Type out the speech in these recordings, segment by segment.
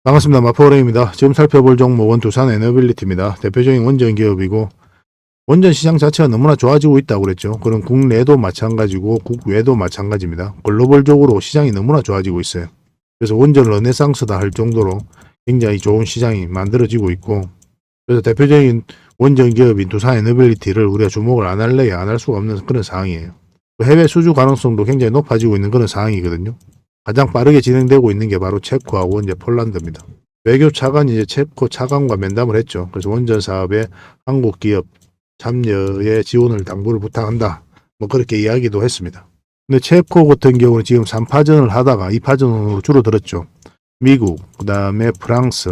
반갑습니다. 마포은행입니다. 지금 살펴볼 종목은 두산 에너빌리티입니다. 대표적인 원전 기업이고 원전 시장 자체가 너무나 좋아지고 있다고 그랬죠. 그럼 국내도 마찬가지고 국외도 마찬가지입니다. 글로벌적으로 시장이 너무나 좋아지고 있어요. 그래서 원전 르네상스다 할 정도로 굉장히 좋은 시장이 만들어지고 있고, 그래서 대표적인 원전 기업인 두산 에너빌리티를 우리가 주목을 안 할래야 안 할 수가 없는 그런 상황이에요. 해외 수주 가능성도 굉장히 높아지고 있는 그런 상황이거든요. 가장 빠르게 진행되고 있는 게 바로 체코하고 이제 폴란드입니다. 외교 차관이 이제 체코 차관과 면담을 했죠. 그래서 원전 사업에 한국 기업 참여에 지원을 당부를 부탁한다. 뭐 그렇게 이야기도 했습니다. 근데 체코 같은 경우는 지금 3파전을 하다가 2파전으로 줄어들었죠. 미국, 그다음에 프랑스,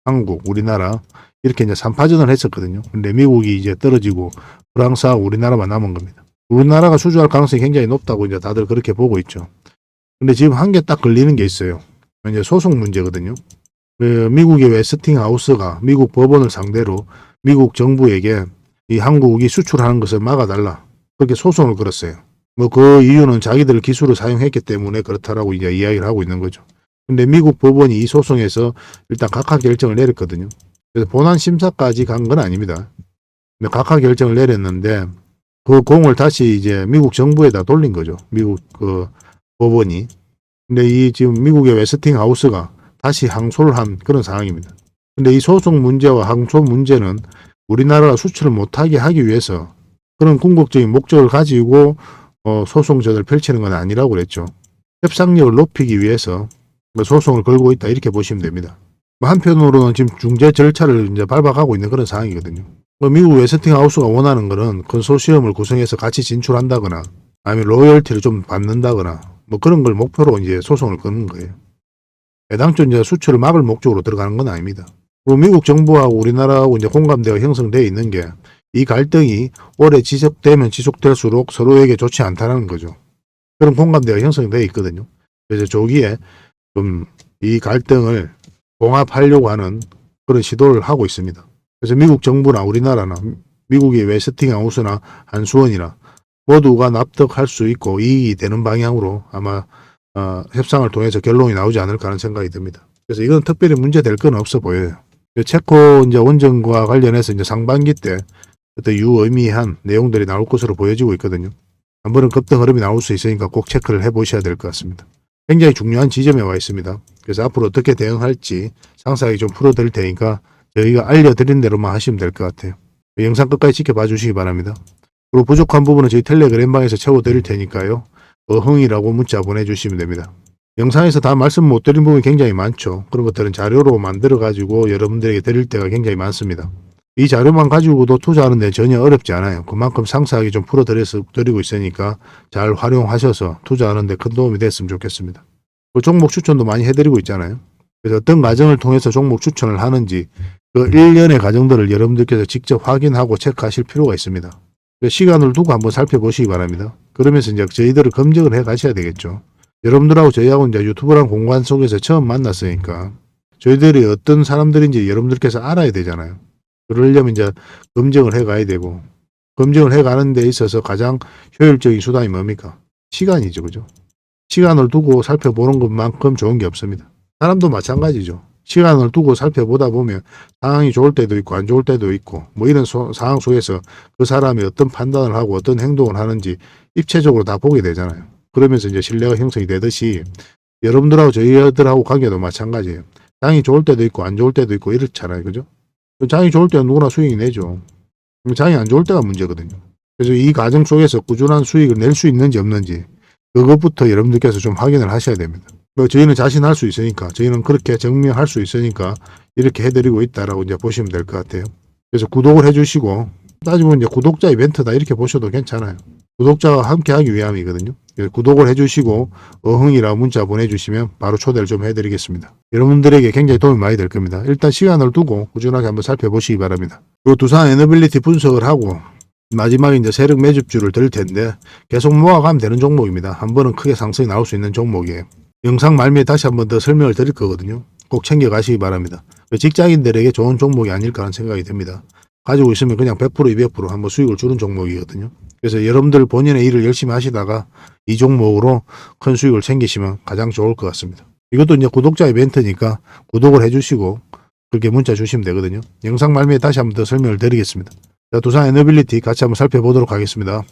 한국, 우리나라 이렇게 이제 3파전을 했었거든요. 근데 미국이 이제 떨어지고 프랑스하고 우리나라만 남은 겁니다. 우리나라가 수주할 가능성이 굉장히 높다고 이제 다들 그렇게 보고 있죠. 근데 지금 한 개 딱 걸리는 게 있어요. 이제 소송 문제거든요. 미국의 웨스팅하우스가 미국 법원을 상대로 미국 정부에게 이 한국이 수출하는 것을 막아달라. 그렇게 소송을 걸었어요. 뭐 그 이유는 자기들 기술을 사용했기 때문에 그렇다라고 이제 이야기를 하고 있는 거죠. 근데 미국 법원이 이 소송에서 일단 각하 결정을 내렸거든요. 그래서 본안 심사까지 간 건 아닙니다. 근데 각하 결정을 내렸는데 그 공을 다시 이제 미국 정부에다 돌린 거죠. 미국 그 법원이. 근데 이 지금 미국의 웨스팅하우스가 다시 항소를 한 그런 상황입니다. 근데 이 소송 문제와 항소 문제는 우리나라가 수출을 못하게 하기 위해서 그런 궁극적인 목적을 가지고 소송전을 펼치는 건 아니라고 그랬죠. 협상력을 높이기 위해서 소송을 걸고 있다 이렇게 보시면 됩니다. 한편으로는 지금 중재 절차를 이제 밟아가고 있는 그런 상황이거든요. 미국 웨스팅하우스가 원하는 거는 컨소시엄을 구성해서 같이 진출한다거나 아니면 로열티를 좀 받는다거나 뭐 그런 걸 목표로 이제 소송을 거는 거예요. 애당초 이제 수출을 막을 목적으로 들어가는 건 아닙니다. 그리고 미국 정부하고 우리나라하고 이제 공감대가 형성되어 있는 게 이 갈등이 오래 지속되면 지속될수록 서로에게 좋지 않다는 거죠. 그런 공감대가 형성되어 있거든요. 그래서 조기에 좀 이 갈등을 봉합하려고 하는 그런 시도를 하고 있습니다. 그래서 미국 정부나 우리나라나 미국의 웨스팅하우스나 한수원이나 모두가 납득할 수 있고 이익이 되는 방향으로 아마 협상을 통해서 결론이 나오지 않을까 하는 생각이 듭니다. 그래서 이건 특별히 문제될 건 없어 보여요. 체코 이제 원전과 관련해서 이제 상반기 때 어떤 유의미한 내용들이 나올 것으로 보여지고 있거든요. 한 번은 급등 흐름이 나올 수 있으니까 꼭 체크를 해보셔야 될 것 같습니다. 굉장히 중요한 지점에 와 있습니다. 그래서 앞으로 어떻게 대응할지 상세하게 좀 풀어드릴 테니까 저희가 알려드린 대로만 하시면 될 것 같아요. 영상 끝까지 지켜봐 주시기 바랍니다. 그리고 부족한 부분은 저희 텔레그램방에서 채워드릴 테니까요. 어흥이라고 문자 보내주시면 됩니다. 영상에서 다 말씀 못 드린 부분이 굉장히 많죠. 그런 것들은 자료로 만들어가지고 여러분들에게 드릴 때가 굉장히 많습니다. 이 자료만 가지고도 투자하는 데 전혀 어렵지 않아요. 그만큼 상세하게 좀 풀어드리고 있으니까 잘 활용하셔서 투자하는 데 큰 도움이 됐으면 좋겠습니다. 그 종목 추천도 많이 해드리고 있잖아요. 그래서 어떤 과정을 통해서 종목 추천을 하는지 그 일련의 과정들을 여러분들께서 직접 확인하고 체크하실 필요가 있습니다. 시간을 두고 한번 살펴보시기 바랍니다. 그러면서 이제 저희들을 검증을 해 가셔야 되겠죠. 여러분들하고 저희하고 이제 유튜브라는 공간 속에서 처음 만났으니까 저희들이 어떤 사람들인지 여러분들께서 알아야 되잖아요. 그러려면 이제 검증을 해 가야 되고, 검증을 해 가는 데 있어서 가장 효율적인 수단이 뭡니까? 시간이죠. 그죠? 시간을 두고 살펴보는 것만큼 좋은 게 없습니다. 사람도 마찬가지죠. 시간을 두고 살펴보다 보면 상황이 좋을 때도 있고 안 좋을 때도 있고 뭐 이런 상황 속에서 그 사람이 어떤 판단을 하고 어떤 행동을 하는지 입체적으로 다 보게 되잖아요. 그러면서 이제 신뢰가 형성이 되듯이 여러분들하고 저희들하고 관계도 마찬가지예요. 장이 좋을 때도 있고 안 좋을 때도 있고 이렇잖아요. 그죠? 장이 좋을 때는 누구나 수익이 내죠. 장이 안 좋을 때가 문제거든요. 그래서 이 과정 속에서 꾸준한 수익을 낼 수 있는지 없는지 그것부터 여러분들께서 좀 확인을 하셔야 됩니다. 저희는 자신할 수 있으니까, 저희는 그렇게 증명할 수 있으니까 이렇게 해드리고 있다라고 이제 보시면 될 것 같아요. 그래서 구독을 해주시고, 따지면 이제 구독자 이벤트다 이렇게 보셔도 괜찮아요. 구독자와 함께 하기 위함이거든요. 그래서 구독을 해주시고 어흥이라고 문자 보내주시면 바로 초대를 좀 해드리겠습니다. 여러분들에게 굉장히 도움이 많이 될 겁니다. 일단 시간을 두고 꾸준하게 한번 살펴보시기 바랍니다. 그리고 두산 에너빌리티 분석을 하고 마지막에 이제 세력 매집주를 드릴 텐데 계속 모아가면 되는 종목입니다. 한 번은 크게 상승이 나올 수 있는 종목이에요. 영상 말미에 다시 한번 더 설명을 드릴 거거든요. 꼭 챙겨가시기 바랍니다. 직장인들에게 좋은 종목이 아닐까 하는 생각이 듭니다. 가지고 있으면 그냥 100% 200% 한번 수익을 주는 종목이거든요. 그래서 여러분들 본인의 일을 열심히 하시다가 이 종목으로 큰 수익을 챙기시면 가장 좋을 것 같습니다. 이것도 이제 구독자 이벤트니까 구독을 해주시고 그렇게 문자 주시면 되거든요. 영상 말미에 다시 한번 더 설명을 드리겠습니다. 자, 두산 에너빌리티 같이 한번 살펴보도록 하겠습니다.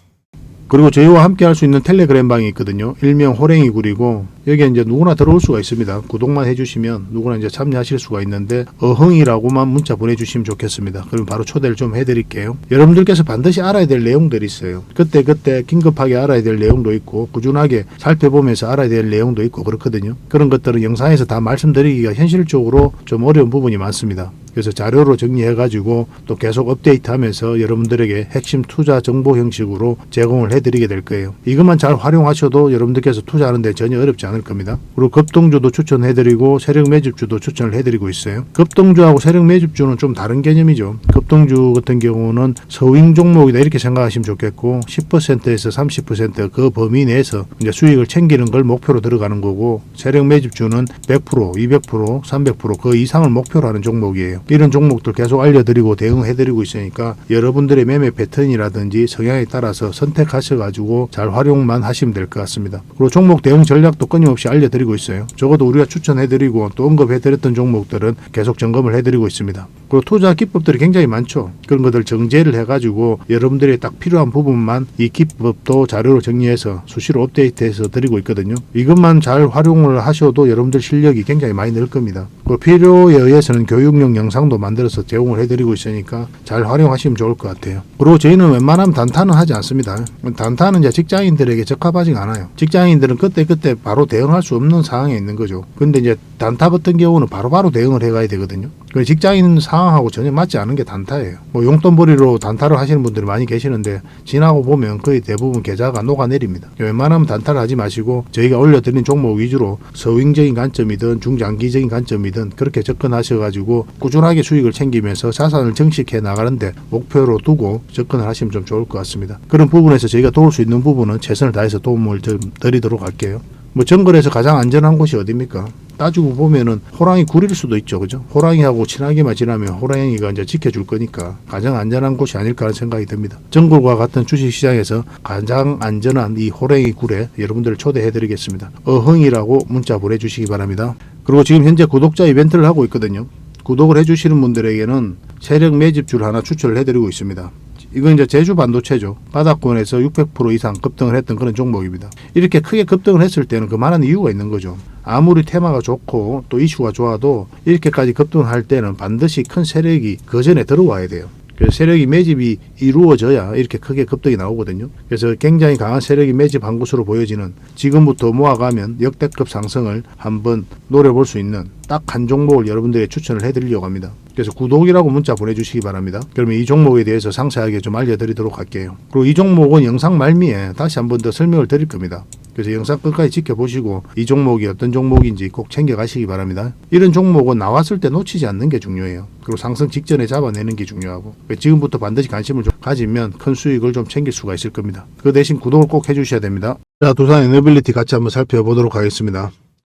그리고 저희와 함께 할 수 있는 텔레그램 방이 있거든요. 일명 호랭이굴이고 여기에 이제 누구나 들어올 수가 있습니다. 구독만 해주시면 누구나 이제 참여하실 수가 있는데 어흥이라고만 문자 보내주시면 좋겠습니다. 그럼 바로 초대를 좀 해드릴게요. 여러분들께서 반드시 알아야 될 내용들이 있어요. 그때 긴급하게 알아야 될 내용도 있고 꾸준하게 살펴보면서 알아야 될 내용도 있고 그렇거든요. 그런 것들은 영상에서 다 말씀드리기가 현실적으로 좀 어려운 부분이 많습니다. 그래서 자료로 정리해가지고 또 계속 업데이트하면서 여러분들에게 핵심 투자 정보 형식으로 제공을 해드리게 될 거예요. 이것만 잘 활용하셔도 여러분들께서 투자하는데 전혀 어렵지 않을 겁니다. 그리고 급등주도 추천해드리고 세력 매집주도 추천을 해드리고 있어요. 급등주하고 세력 매집주는 좀 다른 개념이죠. 급등주 같은 경우는 서윙 종목이다 이렇게 생각하시면 좋겠고 10%에서 30% 범위 내에서 이제 수익을 챙기는 걸 목표로 들어가는 거고 세력 매집주는 100%, 200%, 300%그 이상을 목표로 하는 종목이에요. 이런 종목들 계속 알려드리고 대응해드리고 있으니까 여러분들의 매매 패턴이라든지 성향에 따라서 선택하셔가지고 잘 활용만 하시면 될 것 같습니다. 그리고 종목 대응 전략도 끊임없이 알려드리고 있어요. 적어도 우리가 추천해드리고 또 언급해드렸던 종목들은 계속 점검을 해드리고 있습니다. 그리고 투자 기법들이 굉장히 많죠. 그런 것들 정제를 해가지고 여러분들이 딱 필요한 부분만 이 기법도 자료로 정리해서 수시로 업데이트해서 드리고 있거든요. 이것만 잘 활용을 하셔도 여러분들 실력이 굉장히 많이 늘 겁니다. 그리고 필요에 의해서는 교육용 영상도 만들어서 제공을 해드리고 있으니까 잘 활용하시면 좋을 것 같아요. 그리고 저희는 웬만하면 단타는 하지 않습니다. 단타는 이제 직장인들에게 적합하지가 않아요. 직장인들은 그때 바로 대응할 수 없는 상황에 있는 거죠. 근데 이제 단타 같은 경우는 바로바로 대응을 해가야 되거든요. 직장인 상황하고 전혀 맞지 않은 게 단타예요. 뭐 용돈벌이로 단타를 하시는 분들이 많이 계시는데 지나고 보면 거의 대부분 계좌가 녹아내립니다. 웬만하면 단타를 하지 마시고 저희가 올려드린 종목 위주로 서윙적인 관점이든 중장기적인 관점이든 그렇게 접근하셔가지고 꾸준하게 수익을 챙기면서 자산을 증식해 나가는데 목표로 두고 접근을 하시면 좀 좋을 것 같습니다. 그런 부분에서 저희가 도울 수 있는 부분은 최선을 다해서 도움을 좀 드리도록 할게요. 뭐 정글에서 가장 안전한 곳이 어디입니까? 따지고 보면은 호랑이 굴일 수도 있죠. 그죠? 호랑이하고 친하게만 지나면 호랑이가 이제 지켜줄 거니까 가장 안전한 곳이 아닐까 하는 생각이 듭니다. 정글과 같은 주식시장에서 가장 안전한 이 호랑이 굴에 여러분들을 초대해 드리겠습니다. 어흥이라고 문자 보내주시기 바랍니다. 그리고 지금 현재 구독자 이벤트를 하고 있거든요. 구독을 해주시는 분들에게는 세력 매집주를 하나 추천을 해드리고 있습니다. 이건 이제 제주 반도체죠. 바닥권에서 600% 이상 급등을 했던 그런 종목입니다. 이렇게 크게 급등을 했을 때는 그만한 이유가 있는 거죠. 아무리 테마가 좋고 또 이슈가 좋아도 이렇게까지 급등할 때는 반드시 큰 세력이 그 전에 들어와야 돼요. 그래서 세력이 매집이 이루어져야 이렇게 크게 급등이 나오거든요. 그래서 굉장히 강한 세력이 매집한 것으로 보여지는 지금부터 모아가면 역대급 상승을 한번 노려볼 수 있는 딱 한 종목을 여러분들에게 추천을 해드리려고 합니다. 그래서 구독이라고 문자 보내주시기 바랍니다. 그러면 이 종목에 대해서 상세하게 좀 알려드리도록 할게요. 그리고 이 종목은 영상 말미에 다시 한번 더 설명을 드릴 겁니다. 그래서 영상 끝까지 지켜보시고 이 종목이 어떤 종목인지 꼭 챙겨가시기 바랍니다. 이런 종목은 나왔을 때 놓치지 않는 게 중요해요. 그리고 상승 직전에 잡아내는 게 중요하고 지금부터 반드시 관심을 좀 가지면 큰 수익을 좀 챙길 수가 있을 겁니다. 그 대신 구독을 꼭 해주셔야 됩니다. 자, 두산 에너빌리티 같이 한번 살펴보도록 하겠습니다.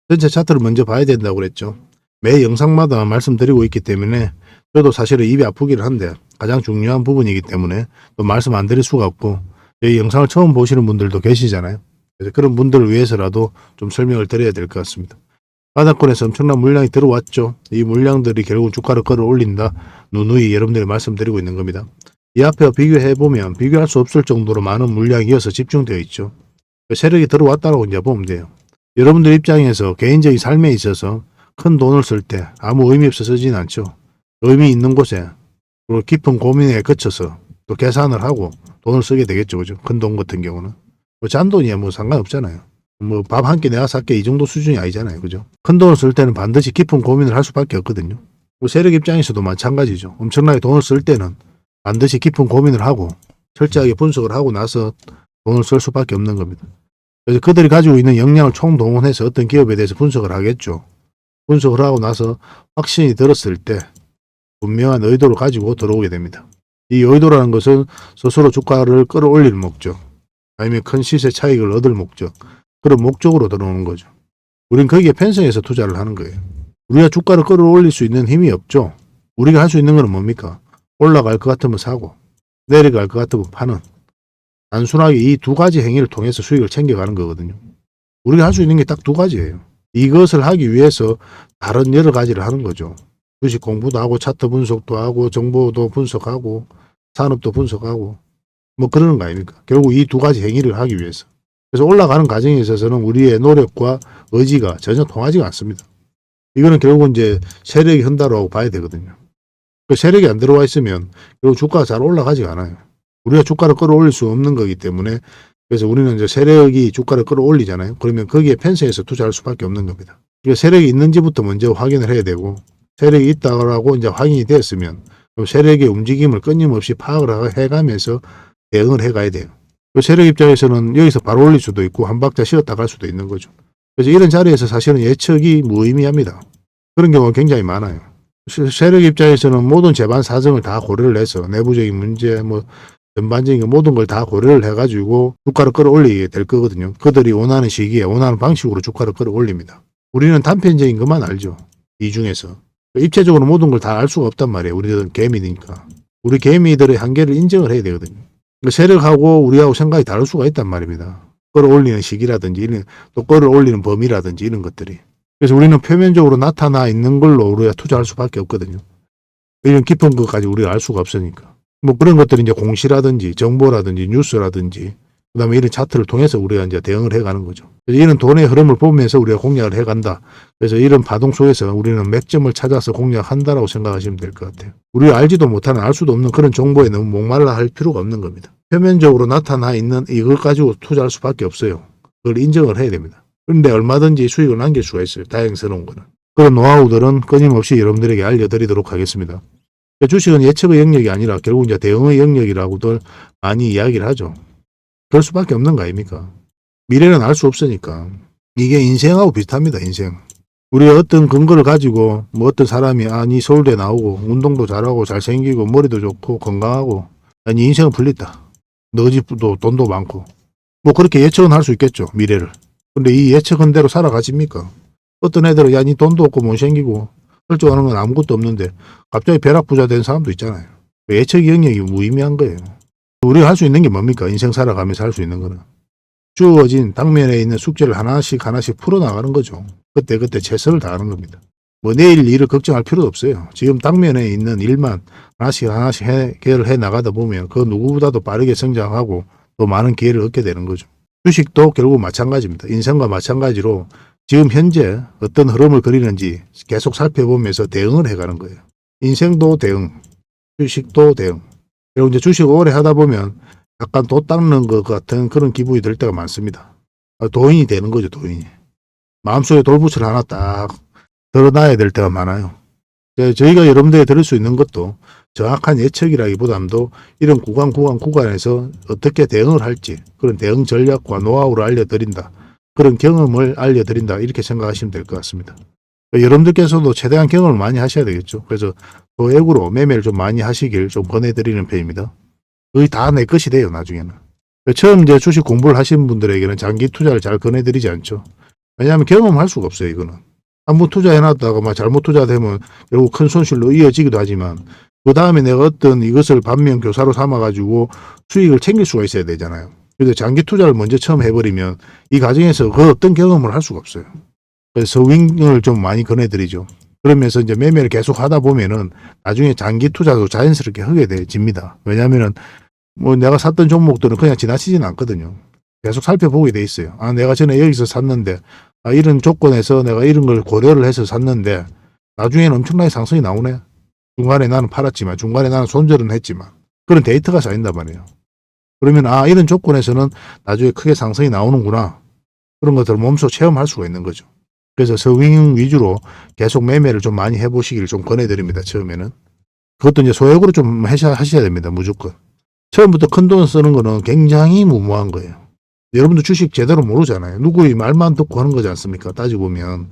전체 차트를 먼저 봐야 된다고 그랬죠. 매 영상마다 말씀드리고 있기 때문에 저도 사실은 입이 아프기는 한데 가장 중요한 부분이기 때문에 또 말씀 안 드릴 수가 없고 이 영상을 처음 보시는 분들도 계시잖아요. 그래서 그런 분들을 위해서라도 좀 설명을 드려야 될 것 같습니다. 바닥권에서 엄청난 물량이 들어왔죠. 이 물량들이 결국 주가를 끌어올린다. 누누이 여러분들이 말씀드리고 있는 겁니다. 이 앞에 비교해보면 비교할 수 없을 정도로 많은 물량이 이어서 집중되어 있죠. 세력이 들어왔다고 이제 보면 돼요. 여러분들 입장에서 개인적인 삶에 있어서 큰 돈을 쓸 때 아무 의미 없어 쓰지는 않죠. 의미 있는 곳에 그리고 깊은 고민에 거쳐서 또 계산을 하고 돈을 쓰게 되겠죠. 그죠? 큰 돈 같은 경우는. 뭐 잔돈이야 뭐 상관없잖아요. 뭐 밥 한 끼 내가 살게 이 정도 수준이 아니잖아요. 그죠? 큰 돈을 쓸 때는 반드시 깊은 고민을 할 수밖에 없거든요. 뭐 세력 입장에서도 마찬가지죠. 엄청나게 돈을 쓸 때는 반드시 깊은 고민을 하고 철저하게 분석을 하고 나서 돈을 쓸 수밖에 없는 겁니다. 그래서 그들이 가지고 있는 역량을 총동원해서 어떤 기업에 대해서 분석을 하겠죠. 분석을 하고 나서 확신이 들었을 때 분명한 의도를 가지고 들어오게 됩니다. 이 의도라는 것은 스스로 주가를 끌어올릴 목적 아니면 큰 시세 차익을 얻을 목적 그런 목적으로 들어오는 거죠. 우린 거기에 편성해서 투자를 하는 거예요. 우리가 주가를 끌어올릴 수 있는 힘이 없죠. 우리가 할 수 있는 건 뭡니까? 올라갈 것 같으면 사고 내려갈 것 같으면 파는 단순하게 이 두 가지 행위를 통해서 수익을 챙겨가는 거거든요. 우리가 할 수 있는 게 딱 두 가지예요. 이것을 하기 위해서 다른 여러 가지를 하는 거죠. 주식 공부도 하고 차트 분석도 하고 정보도 분석하고 산업도 분석하고 뭐 그러는 거 아닙니까? 결국 이 두 가지 행위를 하기 위해서. 그래서 올라가는 과정에 있어서는 우리의 노력과 의지가 전혀 통하지가 않습니다. 이거는 결국은 이제 세력이 흔다라고 봐야 되거든요. 그 세력이 안 들어와 있으면 결국 주가가 잘 올라가지가 않아요. 우리가 주가를 끌어올릴 수 없는 거기 때문에 그래서 우리는 이제 세력이 주가를 끌어올리잖아요. 그러면 거기에 편성해서 투자할 수밖에 없는 겁니다. 그러니까 세력이 있는지부터 먼저 확인을 해야 되고 세력이 있다고 이제 확인이 됐으면 세력의 움직임을 끊임없이 파악을 해가면서 대응을 해가야 돼요. 그 세력 입장에서는 여기서 바로 올릴 수도 있고 한 박자 쉬었다 갈 수도 있는 거죠. 그래서 이런 자리에서 사실은 예측이 무의미합니다. 그런 경우가 굉장히 많아요. 세력 입장에서는 모든 재반 사정을 다 고려를 해서 내부적인 문제 뭐 전반적인 모든 걸 다 고려를 해가지고 주가를 끌어올리게 될 거거든요. 그들이 원하는 시기에 원하는 방식으로 주가를 끌어올립니다. 우리는 단편적인 것만 알죠. 이 중에서. 입체적으로 모든 걸 다 알 수가 없단 말이에요. 우리들은 개미니까. 우리 개미들의 한계를 인정을 해야 되거든요. 세력하고 우리하고 생각이 다를 수가 있단 말입니다. 끌어올리는 시기라든지 또 끌어올리는 범위라든지 이런 것들이. 그래서 우리는 표면적으로 나타나 있는 걸로 우리가 투자할 수밖에 없거든요. 이런 깊은 것까지 우리가 알 수가 없으니까. 뭐 그런 것들이 이제 공시라든지 정보라든지 뉴스라든지 그다음에 이런 차트를 통해서 우리가 이제 대응을 해가는 거죠. 이런 돈의 흐름을 보면서 우리가 공략을 해간다. 그래서 이런 파동 속에서 우리는 맥점을 찾아서 공략한다라고 생각하시면 될 것 같아요. 우리가 알지도 못하는 알 수도 없는 그런 정보에 너무 목말라 할 필요가 없는 겁니다. 표면적으로 나타나 있는 이걸 가지고 투자할 수밖에 없어요. 그걸 인정을 해야 됩니다. 그런데 얼마든지 수익을 남길 수가 있어요. 다행스러운 거는. 그런 노하우들은 끊임없이 여러분들에게 알려드리도록 하겠습니다. 주식은 예측의 영역이 아니라 결국 이제 대응의 영역이라고들 많이 이야기를 하죠. 그럴 수밖에 없는 거 아닙니까? 미래는 알 수 없으니까. 이게 인생하고 비슷합니다. 인생. 우리가 어떤 근거를 가지고 뭐 어떤 사람이 니 서울대 나오고 운동도 잘하고 잘생기고 머리도 좋고 건강하고 니 인생은 풀렸다. 너 집도 돈도 많고 뭐 그렇게 예측은 할 수 있겠죠. 미래를. 근데 이 예측한 대로 살아가십니까? 어떤 애들은 니 돈도 없고 못생기고 할 줄 아는 건 아무것도 없는데 갑자기 벼락부자 된 사람도 있잖아요. 예측 영역이 무의미한 거예요. 우리가 할 수 있는 게 뭡니까? 인생 살아가면서 할 수 있는 거는. 주어진 당면에 있는 숙제를 하나씩 풀어나가는 거죠. 그때 최선을 다하는 겁니다. 뭐 내일 일을 걱정할 필요도 없어요. 지금 당면에 있는 일만 하나씩 해결을 해 나가다 보면 그 누구보다도 빠르게 성장하고 또 많은 기회를 얻게 되는 거죠. 주식도 결국 마찬가지입니다. 인생과 마찬가지로 지금 현재 어떤 흐름을 그리는지 계속 살펴보면서 대응을 해가는 거예요. 인생도 대응, 주식도 대응. 그리고 이제 주식을 오래 하다 보면 약간 도 닦는 것 같은 그런 기분이 들 때가 많습니다. 도인이 되는 거죠, 도인이. 마음속에 돌붙이를 하나 딱 드러나야 될 때가 많아요. 저희가 여러분들에게 드릴 수 있는 것도 정확한 예측이라기보다도 이런 구간에서 어떻게 대응을 할지 그런 대응 전략과 노하우를 알려드린다. 그런 경험을 알려드린다. 이렇게 생각하시면 될 것 같습니다. 여러분들께서도 최대한 경험을 많이 하셔야 되겠죠. 그래서 소액으로 매매를 좀 많이 하시길 좀 권해드리는 편입니다. 거의 다 내 것이 돼요, 나중에는. 처음 이제 주식 공부를 하신 분들에게는 장기 투자를 잘 권해드리지 않죠. 왜냐하면 경험할 수가 없어요, 이거는. 한번 투자해놨다가 막 잘못 투자되면 결국 큰 손실로 이어지기도 하지만 그 다음에 내가 어떤 이것을 반면 교사로 삼아가지고 수익을 챙길 수가 있어야 되잖아요. 그래서 장기 투자를 먼저 처음 해버리면 이 과정에서 그 어떤 경험을 할 수가 없어요. 그래서 서윙을 좀 많이 권해드리죠. 그러면서 이제 매매를 계속 하다 보면은 나중에 장기 투자도 자연스럽게 하게 돼집니다. 왜냐하면은 뭐 내가 샀던 종목들은 그냥 지나치지는 않거든요. 계속 살펴보게 돼 있어요. 내가 전에 여기서 샀는데 이런 조건에서 내가 이런 걸 고려를 해서 샀는데 나중에는 엄청나게 상승이 나오네. 중간에 나는 팔았지만 중간에 나는 손절은 했지만 그런 데이터가 쌓인단 말이에요. 그러면 이런 조건에서는 나중에 크게 상승이 나오는구나. 그런 것들을 몸소 체험할 수가 있는 거죠. 그래서 서윙 위주로 계속 매매를 좀 많이 해보시기를 좀 권해드립니다. 처음에는. 그것도 이제 소액으로 좀 하셔야 됩니다. 무조건. 처음부터 큰 돈 쓰는 거는 굉장히 무모한 거예요. 여러분도 주식 제대로 모르잖아요. 누구의 말만 듣고 하는 거지 않습니까? 따지고 보면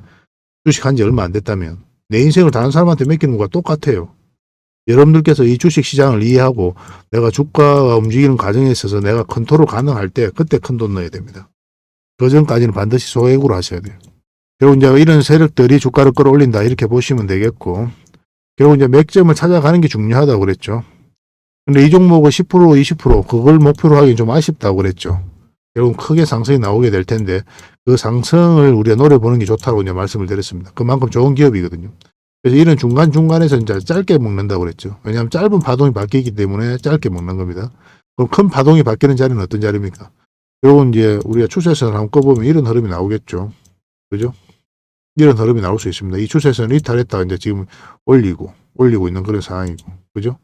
주식한 지 얼마 안 됐다면 내 인생을 다른 사람한테 맡기는 것과 똑같아요. 여러분들께서 이 주식 시장을 이해하고 내가 주가가 움직이는 과정에 있어서 내가 컨트롤 가능할 때 그때 큰 돈 넣어야 됩니다. 그 전까지는 반드시 소액으로 하셔야 돼요. 결국 이제 이런 세력들이 주가를 끌어올린다 이렇게 보시면 되겠고 결국 이제 맥점을 찾아가는 게 중요하다고 그랬죠. 근데 이 종목은 10% 20% 그걸 목표로 하기엔 좀 아쉽다고 그랬죠. 결국 크게 상승이 나오게 될 텐데 그 상승을 우리가 노려보는 게 좋다고 이제 말씀을 드렸습니다. 그만큼 좋은 기업이거든요. 그래서 이런 중간중간에서 이제 짧게 먹는다고 그랬죠. 왜냐하면 짧은 파동이 바뀌기 때문에 짧게 먹는 겁니다. 그럼 큰 파동이 바뀌는 자리는 어떤 자리입니까? 요건 이제 우리가 추세선을 한번 꺼보면 이런 흐름이 나오겠죠. 그죠? 이런 흐름이 나올 수 있습니다. 이 추세선을 이탈했다가 이제 지금 올리고 있는 그런 상황이고. 그죠?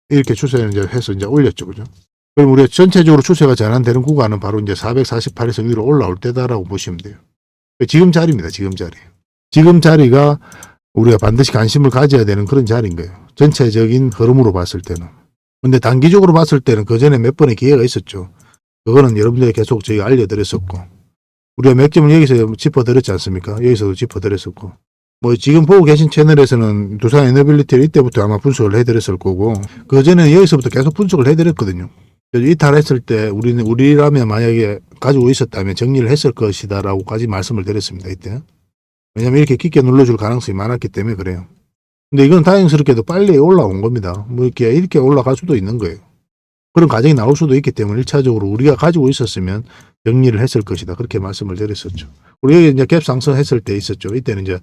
이렇게 추세를 이제 해서 이제 올렸죠. 그죠? 그럼 우리가 전체적으로 추세가 전환되는 구간은 바로 이제 448에서 위로 올라올 때다라고 보시면 돼요. 지금 자리입니다. 지금 자리. 지금 자리가 우리가 반드시 관심을 가져야 되는 그런 자리인 거예요. 전체적인 흐름으로 봤을 때는. 근데 단기적으로 봤을 때는 그 전에 몇 번의 기회가 있었죠. 그거는 여러분들이 계속 저희가 알려드렸었고, 우리가 몇 점을 여기서 짚어드렸지 않습니까? 여기서도 짚어드렸었고, 뭐 지금 보고 계신 채널에서는 두산 에너빌리티를 이때부터 아마 분석을 해드렸을 거고, 그 전에는 여기서부터 계속 분석을 해드렸거든요. 이탈했을 때 우리라면 만약에 가지고 있었다면 정리를 했을 것이다라고까지 말씀을 드렸습니다. 이때. 왜냐면 이렇게 깊게 눌러줄 가능성이 많았기 때문에 그래요. 근데 이건 다행스럽게도 빨리 올라온 겁니다. 뭐 이렇게 올라갈 수도 있는 거예요. 그런 과정이 나올 수도 있기 때문에 1차적으로 우리가 가지고 있었으면 정리를 했을 것이다. 그렇게 말씀을 드렸었죠. 우리가 이제 갭 상승했을 때 있었죠. 이때는 이제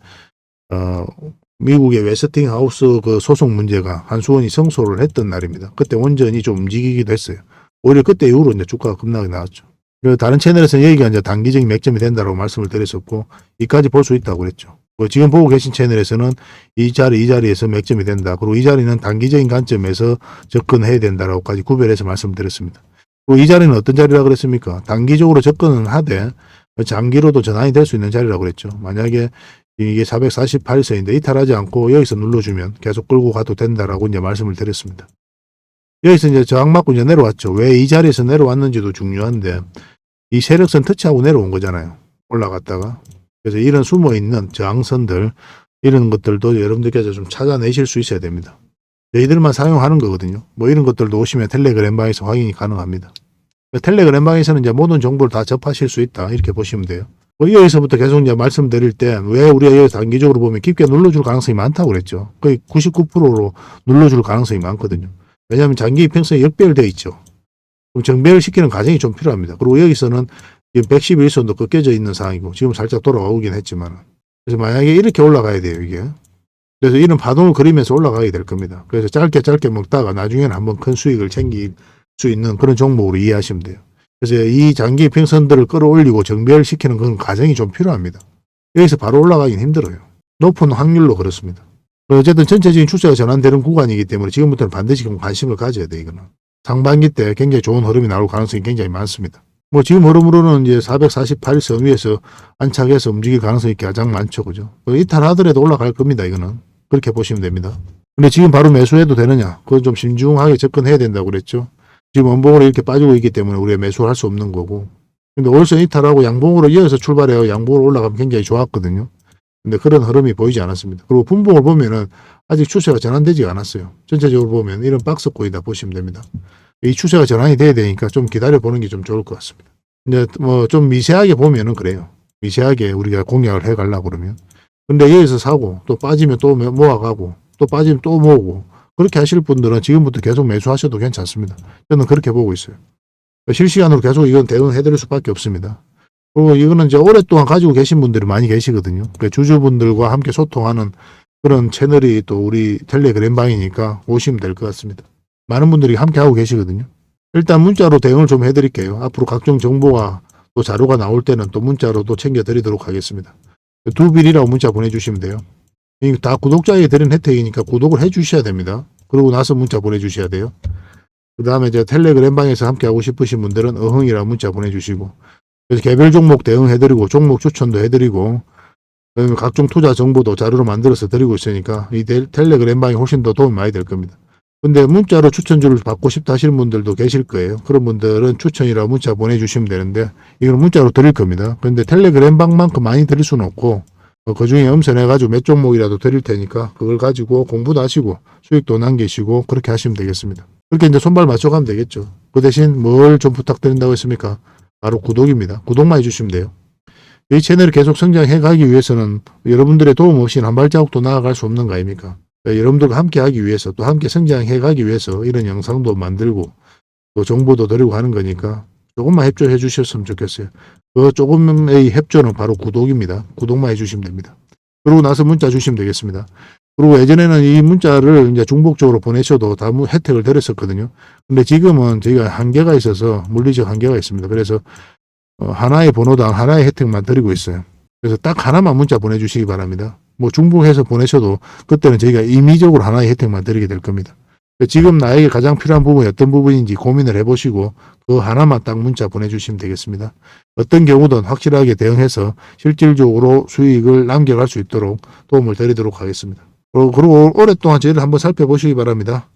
미국의 웨스팅하우스 그 소송 문제가 한수원이 승소를 했던 날입니다. 그때 원전이 좀 움직이기도 했어요. 오히려 그때 이후로 이제 주가가 급락이 나왔죠. 다른 채널에서는 여기가 이제 단기적인 맥점이 된다고 말씀을 드렸었고, 이까지 볼 수 있다고 그랬죠. 지금 보고 계신 채널에서는 이 자리에서 맥점이 된다. 그리고 이 자리는 단기적인 관점에서 접근해야 된다라고까지 구별해서 말씀드렸습니다. 그리고 이 자리는 어떤 자리라고 그랬습니까? 단기적으로 접근은 하되 장기로도 전환이 될 수 있는 자리라고 그랬죠. 만약에 이게 448선인데 이탈하지 않고 여기서 눌러주면 계속 끌고 가도 된다라고 이제 말씀을 드렸습니다. 여기서 이제 저항 맞고 이제 내려왔죠. 왜 이 자리에서 내려왔는지도 중요한데, 이 세력선 터치하고 내려온 거잖아요. 올라갔다가. 그래서 이런 숨어있는 저항선들, 이런 것들도 여러분들께서 좀 찾아내실 수 있어야 됩니다. 저희들만 사용하는 거거든요. 뭐 이런 것들도 오시면 텔레그램방에서 확인이 가능합니다. 텔레그램방에서는 이제 모든 정보를 다 접하실 수 있다. 이렇게 보시면 돼요. 여기서부터 계속 이제 말씀드릴 때 왜 우리가 여기 단기적으로 보면 깊게 눌러줄 가능성이 많다고 그랬죠. 거의 99%로 눌러줄 가능성이 많거든요. 왜냐하면 장기 이평선이 역배열되어 있죠. 그럼 정배열 시키는 과정이 좀 필요합니다. 그리고 여기서는 111선도 꺾여져 있는 상황이고 지금 살짝 돌아오긴 했지만, 그래서 만약에 이렇게 올라가야 돼요, 이게. 그래서 이런 파동을 그리면서 올라가게 될 겁니다. 그래서 짧게 먹다가 나중에는 한번 큰 수익을 챙길 수 있는 그런 종목으로 이해하시면 돼요. 그래서 이 장기 이평선들을 끌어올리고 정배열시키는 그런 과정이 좀 필요합니다. 여기서 바로 올라가긴 힘들어요. 높은 확률로 그렇습니다. 어쨌든 전체적인 추세가 전환되는 구간이기 때문에 지금부터는 반드시 관심을 가져야 돼, 이거는. 상반기 때 굉장히 좋은 흐름이 나올 가능성이 굉장히 많습니다. 뭐 지금 흐름으로는 이제 448선 위에서 안착해서 움직일 가능성이 가장 많죠, 그죠? 이탈하더라도 올라갈 겁니다, 이거는. 그렇게 보시면 됩니다. 근데 지금 바로 매수해도 되느냐? 그건 좀 신중하게 접근해야 된다고 그랬죠. 지금 원봉으로 이렇게 빠지고 있기 때문에 우리가 매수를 할 수 없는 거고. 근데 월선 이탈하고 양봉으로 이어서 출발해요. 양봉으로 올라가면 굉장히 좋았거든요. 근데 그런 흐름이 보이지 않았습니다. 그리고 분봉을 보면은 아직 추세가 전환되지 않았어요. 전체적으로 보면 이런 박스권이다 보시면 됩니다. 이 추세가 전환이 돼야 되니까 좀 기다려보는 게 좀 좋을 것 같습니다. 근데 뭐 좀 미세하게 보면은 그래요. 미세하게 우리가 공략을 해 가려고 그러면. 근데 여기서 사고 또 빠지면 또 모아가고 또 빠지면 또 모으고 그렇게 하실 분들은 지금부터 계속 매수하셔도 괜찮습니다. 저는 그렇게 보고 있어요. 실시간으로 계속 이건 대응해 드릴 수밖에 없습니다. 그리고 이거는 이제 오랫동안 가지고 계신 분들이 많이 계시거든요. 그러니까 주주분들과 함께 소통하는 그런 채널이 또 우리 텔레그램방이니까 오시면 될 것 같습니다. 많은 분들이 함께 하고 계시거든요. 일단 문자로 대응을 좀 해드릴게요. 앞으로 각종 정보가 또 자료가 나올 때는 또 문자로 또 챙겨드리도록 하겠습니다. 2빌이라고 문자 보내주시면 돼요. 이게 다 구독자에게 드린 혜택이니까 구독을 해주셔야 됩니다. 그러고 나서 문자 보내주셔야 돼요. 그 다음에 이제 텔레그램방에서 함께 하고 싶으신 분들은 어흥이라고 문자 보내주시고, 그래서 개별 종목 대응해드리고 종목 추천도 해드리고 각종 투자 정보도 자료로 만들어서 드리고 있으니까 이 텔레그램방이 훨씬 더 도움이 많이 될 겁니다. 근데 문자로 추천주를 받고 싶다 하시는 분들도 계실 거예요. 그런 분들은 추천이라고 문자 보내주시면 되는데 이건 문자로 드릴 겁니다. 그런데 텔레그램방만큼 많이 드릴 수는 없고 그 중에 엄선해가지고 몇 종목이라도 드릴 테니까 그걸 가지고 공부도 하시고 수익도 남기시고 그렇게 하시면 되겠습니다. 그렇게 이제 손발 맞춰가면 되겠죠. 그 대신 뭘 좀 부탁드린다고 했습니까? 바로 구독입니다. 구독만 해주시면 돼요. 이 채널을 계속 성장해 가기 위해서는 여러분들의 도움 없이는 한 발자국도 나아갈 수 없는 거 아닙니까? 여러분들과 함께 하기 위해서 또 함께 성장해 가기 위해서 이런 영상도 만들고 또 정보도 드리고 하는 거니까 조금만 협조해 주셨으면 좋겠어요. 그 조금의 협조는 바로 구독입니다. 구독만 해주시면 됩니다. 그러고 나서 문자 주시면 되겠습니다. 그리고 예전에는 이 문자를 이제 중복적으로 보내셔도 다 혜택을 드렸었거든요. 근데 지금은 저희가 한계가 있어서 물리적 한계가 있습니다. 그래서 하나의 번호당 하나의 혜택만 드리고 있어요. 그래서 딱 하나만 문자 보내주시기 바랍니다. 뭐 중복해서 보내셔도 그때는 저희가 임의적으로 하나의 혜택만 드리게 될 겁니다. 지금 나에게 가장 필요한 부분이 어떤 부분인지 고민을 해보시고 그 하나만 딱 문자 보내주시면 되겠습니다. 어떤 경우든 확실하게 대응해서 실질적으로 수익을 남겨갈 수 있도록 도움을 드리도록 하겠습니다. 그리고 오랫동안 저희를 한번 살펴보시기 바랍니다.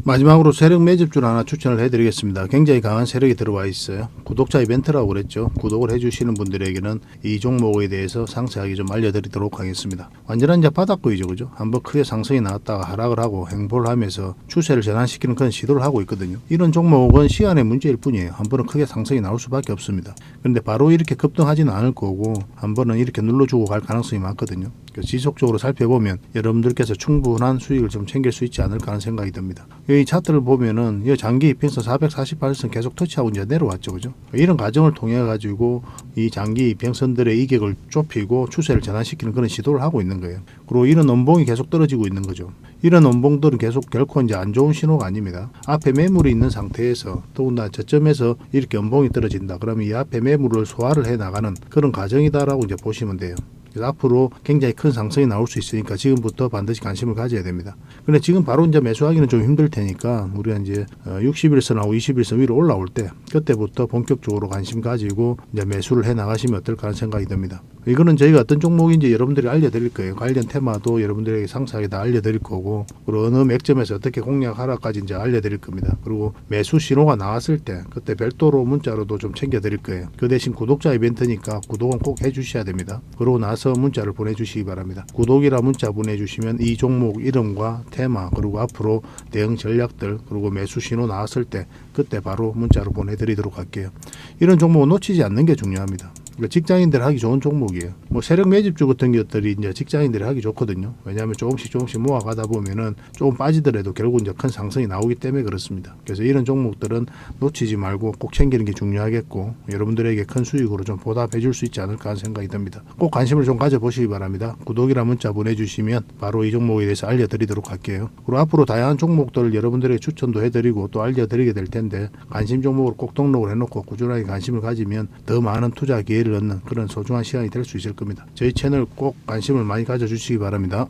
마지막으로 세력 매집주를 하나 추천을 해드리겠습니다. 굉장히 강한 세력이 들어와 있어요. 구독자 이벤트라고 그랬죠. 구독을 해주시는 분들에게는 이 종목에 대해서 상세하게 좀 알려드리도록 하겠습니다. 완전한 이제 바닥구이죠, 그죠? 한번 크게 상승이 나왔다가 하락을 하고 횡보를 하면서 추세를 전환시키는 그런 시도를 하고 있거든요. 이런 종목은 시간의 문제일 뿐이에요. 한 번은 크게 상승이 나올 수밖에 없습니다. 그런데 바로 이렇게 급등하지는 않을 거고 한 번은 이렇게 눌러주고 갈 가능성이 많거든요. 지속적으로 살펴보면 여러분들께서 충분한 수익을 좀 챙길 수 있지 않을까 하는 생각이 듭니다. 이 차트를 보면은 이 장기 이평선 448선 계속 터치하고 이제 내려왔죠, 그죠? 이런 과정을 통해 가지고 이 장기 이평선들의 이격을 좁히고 추세를 전환시키는 그런 시도를 하고 있는 거예요. 그리고 이런 원봉이 계속 떨어지고 있는 거죠. 이런 원봉들은 계속 결코 이제 안 좋은 신호가 아닙니다. 앞에 매물이 있는 상태에서 더군다나 저점에서 이렇게 원봉이 떨어진다. 그러면 이 앞에 매물을 소화를 해 나가는 그런 과정이다라고 이제 보시면 돼요. 그래서 앞으로 굉장히 큰 상승이 나올 수 있으니까 지금부터 반드시 관심을 가져야 됩니다. 근데 지금 바로 이제 매수하기는 좀 힘들 테니까 우리가 이제 60일선하고 20일선 위로 올라올 때 그때부터 본격적으로 관심 가지고 이제 매수를 해 나가시면 어떨까 하는 생각이 듭니다. 이거는 저희가 어떤 종목인지 여러분들이 알려드릴 거예요. 관련 테마도 여러분들에게 상세하게 다 알려드릴 거고, 그리고 어느 맥점에서 어떻게 공략하라까지 이제 알려드릴 겁니다. 그리고 매수 신호가 나왔을 때 그때 별도로 문자로도 좀 챙겨드릴 거예요. 그 대신 구독자 이벤트니까 구독은 꼭 해주셔야 됩니다. 그러고 나서 문자를 보내주시기 바랍니다. 구독이라 문자 보내주시면 이 종목 이름과 테마, 그리고 앞으로 대응 전략들, 그리고 매수 신호 나왔을 때 그때 바로 문자로 보내드리도록 할게요. 이런 종목은 놓치지 않는 게 중요합니다. 직장인들 하기 좋은 종목이에요. 뭐 세력 매집주 같은 것들이 이제 직장인들이 하기 좋거든요. 왜냐하면 조금씩 모아가다 보면은 조금 빠지더라도 결국 이제 큰 상승이 나오기 때문에 그렇습니다. 그래서 이런 종목들은 놓치지 말고 꼭 챙기는 게 중요하겠고, 여러분들에게 큰 수익으로 좀 보답해 줄 수 있지 않을까 하는 생각이 듭니다. 꼭 관심을 좀 가져보시기 바랍니다. 구독이라 문자 보내주시면 바로 이 종목에 대해서 알려드리도록 할게요. 그리고 앞으로 다양한 종목들을 여러분들에게 추천도 해드리고 또 알려드리게 될 텐데, 관심 종목으로 꼭 등록을 해놓고 꾸준하게 관심을 가지면 더 많은 투자 기회를 얻는 그런 소중한 시간이 될 수 있을 겁니다. 저희 채널 꼭 관심을 많이 가져주시기 바랍니다.